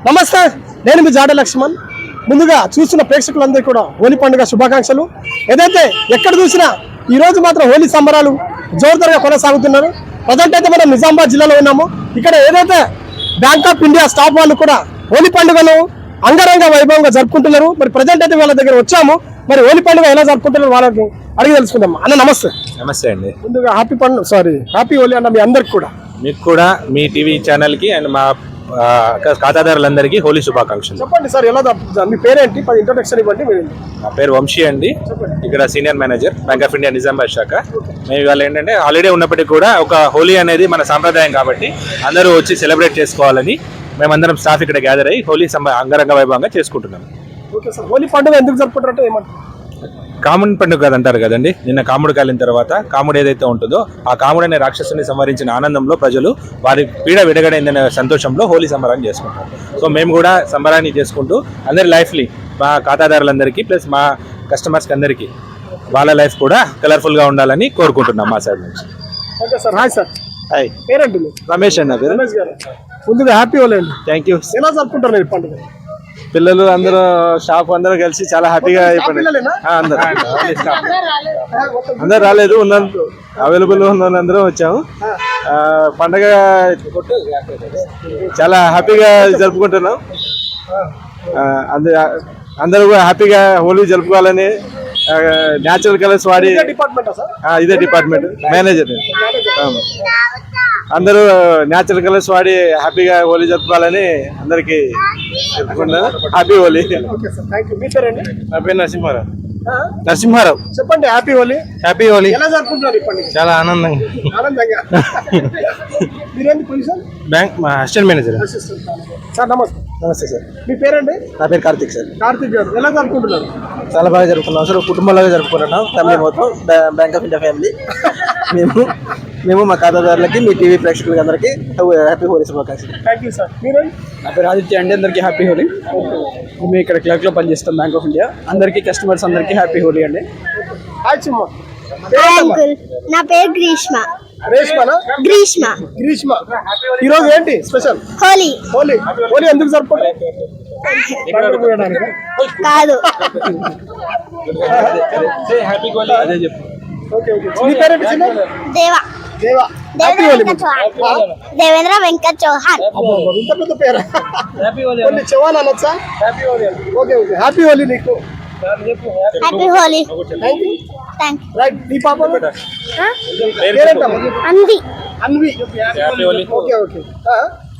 నమస్తే, నేను మీ జాడ లక్ష్మణ్. ముందుగా చూస్తున్న ప్రేక్షకులందరికీ కూడా హోలీ పండుగ శుభాకాంక్షలు. ఏదైతే ఎక్కడ చూసినా ఈ రోజు మాత్రం హోలీ సంబరాలు జోరుదారుగా కొనసాగుతున్నారు. ప్రజెంట్ అయితే మనం నిజామాబాద్ జిల్లాలో ఉన్నాము. ఇక్కడ ఏదైతే బ్యాంక్ ఆఫ్ ఇండియా స్టాఫ్ వాళ్ళు కూడా హోలీ పండుగను అంగరంగ వైభవంగా జరుపుకుంటున్నారు. మరి ప్రజెంట్ అయితే వాళ్ళ దగ్గర వచ్చాము. మరి హోలీ పండుగ ఎలా జరుపుకుంటున్నారు వాళ్ళకి అడిగి తెలుసుకుందాం. అన్న నమస్తే. నమస్తే అండి. ముందుగా హ్యాపీ హోలీ అన్న మీ అందరికి కూడా. మీకు కూడా మీ టీవీ ఛానల్ కి అండ్ మా ఖాతాదారులందరికీ హోలీ శుభాకాంక్షలు. చెప్పండి సార్, ఎలా మీ పేరేంటి, ఇంట్రొడక్షన్ ఇవ్వండి. నా పేరు వంశీ అండి, ఇక్కడ senior manager bank of India Nizamabad శాఖ. మేము ఇవాళ ఏంటంటే హాలిడే ఉన్నప్పటికీ కూడా ఒక హోలీ అనేది మన సాంప్రదాయం కాబట్టి అందరూ వచ్చి సెలబ్రేట్ చేసుకోవాలని మేమందరం స్టాఫ్ ఇక్కడ గ్యాదర్ అయ్యి హోలీ అంగరంగ వైభవంగా చేసుకుంటున్నాం. ఓకే సార్, హోలీ పండుగ ఎందుకు జరుపుకుంటారంటే ఏమంటారు? కాముడి పండుగ అంటారు కదండి. నిన్న కాముడు కాలిన తర్వాత కాముడు ఏదైతే ఉంటుందో ఆ కాముడు అనే రాక్షసుని సంహరించిన ఆనందంలో ప్రజలు వారి పీడ విడగడైందనే సంతోషంలో హోలీ సంబరాన్ని చేసుకుంటారు. సో మేము కూడా సంబరాన్ని చేసుకుంటూ అందరి లైఫ్ని మా ఖాతాదారులందరికీ ప్లస్ మా కస్టమర్స్కి అందరికీ వాళ్ళ లైఫ్ కూడా కలర్ఫుల్గా ఉండాలని కోరుకుంటున్నాం మా సైడ్ నుంచి. Okay sir. Hi sir. Hi, పేరేంటి? రమేష్ అండి. రమేష్ గారు, ముందుగా హ్యాపీ హోలీ అండి. Thank you. ఎలా జరుపుకుంటారు మీరు పండుగ? పిల్లలు అందరూ స్టాఫ్ అందరూ కలిసి చాలా హ్యాపీగా అయిపోయింది. అందరు రాలేదు, అవైలబుల్ ఉన్న అందరం వచ్చాము. పండగ చాలా హ్యాపీగా జరుపుకుంటున్నాం. అందరూ కూడా హ్యాపీగా హోలీ జరుపుకోవాలని న్యాచురల్ కలర్స్ వాడి ఇదే డిపార్ట్మెంట్ మేనేజర్ అందరూ న్యాచురల్ కలర్స్ వాడి హ్యాపీగా హోలీ జరుపుకోవాలని అందరికి చెప్పుకుంటున్నాను. హ్యాపీ హోలీ. నా పేరు నరసింహారావు. చెప్పండి. హ్యాపీ హోలీ. హ్యాపీ హోలీ. ఎలా జరుపుకుంటున్నారు? చాలా ఆనందంగా. మీరేంటి పొజిషన్? బ్యాంక్ మా అసిస్టెంట్ మేనేజర్. సార్ నమస్తే. నమస్తే సార్. మీ పేరండి? నా పేరు కార్తిక్ సార్. కార్తిక్ గారు, ఎలా జరుపుకుంటున్నారు? చాలా బాగా జరుపుకున్నాం సార్, కుటుంబంలాగా జరుపుకుంటున్నాం. ఫ్యామిలీ మొత్తం బ్యాంక్ ఆఫ్ ఇండియా ఫ్యామిలీ. మేము మా ఖాతాదారులకి మీ టీవీ ప్రేక్షకులకి అందరికీ హ్యాపీ హోలీ శుభాకాంక్షలు. Thank you sir. మీరు? నా పేరు ఆదిత్య అండి, అందరికీ హ్యాపీ హోలీ. మేము ఇక్కడ క్లర్క్లో పనిచేస్తాం బ్యాంక్ ఆఫ్ ఇండియా. అందరికీ కస్టమర్స్ అందరికీ హ్యాపీ హోలీ అండి. హాయ్ చిమ్మ. అంకుల్, నా పేరు గ్రీష్మ. గ్రీష్మ. ఈ రోజు ఏంటి స్పెషల్? హోలీ. హోలీ ఎందుకు జరుపుకుంటారు? కాదు. మీ పేరేంటి? దేవేంద్ర వెంకట్ చౌహాన్. ఇంత పెద్ద పేరు. చౌహాన్ అనొచ్చా? ఓకే. హ్యాపీ హోలీ నీకు. Happy Holi. Thank you. Right. నీ పాప Anvi. Okay.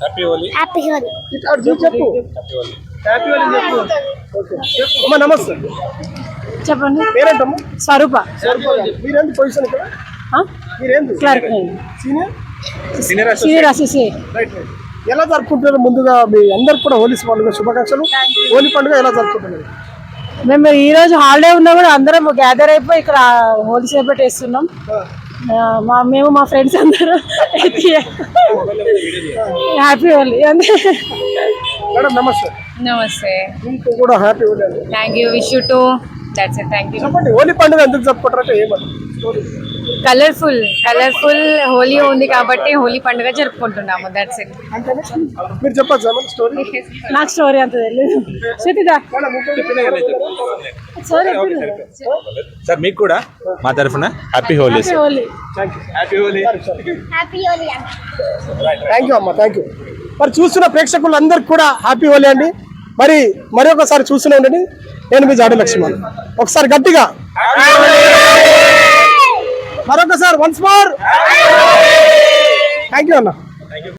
Happy Holi. Happy Holi. చెప్పు. హ్యాపీ హోలీ చెప్పు. ఓకే. అమ్మా నమస్తే. చెప్పండి. పేరేంటమ్మా? స్వరూప. మీరేంటి పొజిషన్ ఇక్కడ? మీరేంటి? క్లర్క్. Senior associate. రైట్. ఎలా జరుపుకుంటున్నారు? ముందుగా మీ అందరికి కూడా హోలీ పండుగ శుభాకాంక్షలు. హోలీ పండుగ ఎలా జరుపుకుంటున్నారు? మేము ఈ రోజు హాలిడే ఉన్నా కూడా అందరం గ్యాదర్ అయిపోయి ఇక్కడ హోలీ సెలబ్రేట్ చేస్తున్నాం. మేము మా ఫ్రెండ్స్ అందరూ హ్యాపీ హోలీ. మేడం నమస్తే. నమస్తే. మీకు కూడా హ్యాపీ హోలీ అండి. Thank you. Wish you to. That's it. Thank you. చెప్పండి, హోలీ పండుగ ఎందుకు జరుపుకుంటారంటే ఏమంటారు? కలర్ఫుల్ హోలీ ఉంది కాబట్టి హోలీ పండుగ జరుపుకుంటున్నాము. That's it. మీరు చెప్పచ్చు స్టోరీ. నాకు స్టోరీ అంత తెలియదు. సార్ మీకు కూడా మా తరఫున హ్యాపీ హోలీ. థ్యాంక్ యూ అమ్మా. Thank you. మరి చూస్తున్న ప్రేక్షకులందరికీ కూడా హ్యాపీ హోలీ అండి. మరి ఒకసారి చూస్తూనే ఉండండి. నేను మీ జాడ లక్ష్మణ్. ఒకసారి గట్టిగా మరొకసారి వన్స్ మోర్. థ్యాంక్ యూ అన్న.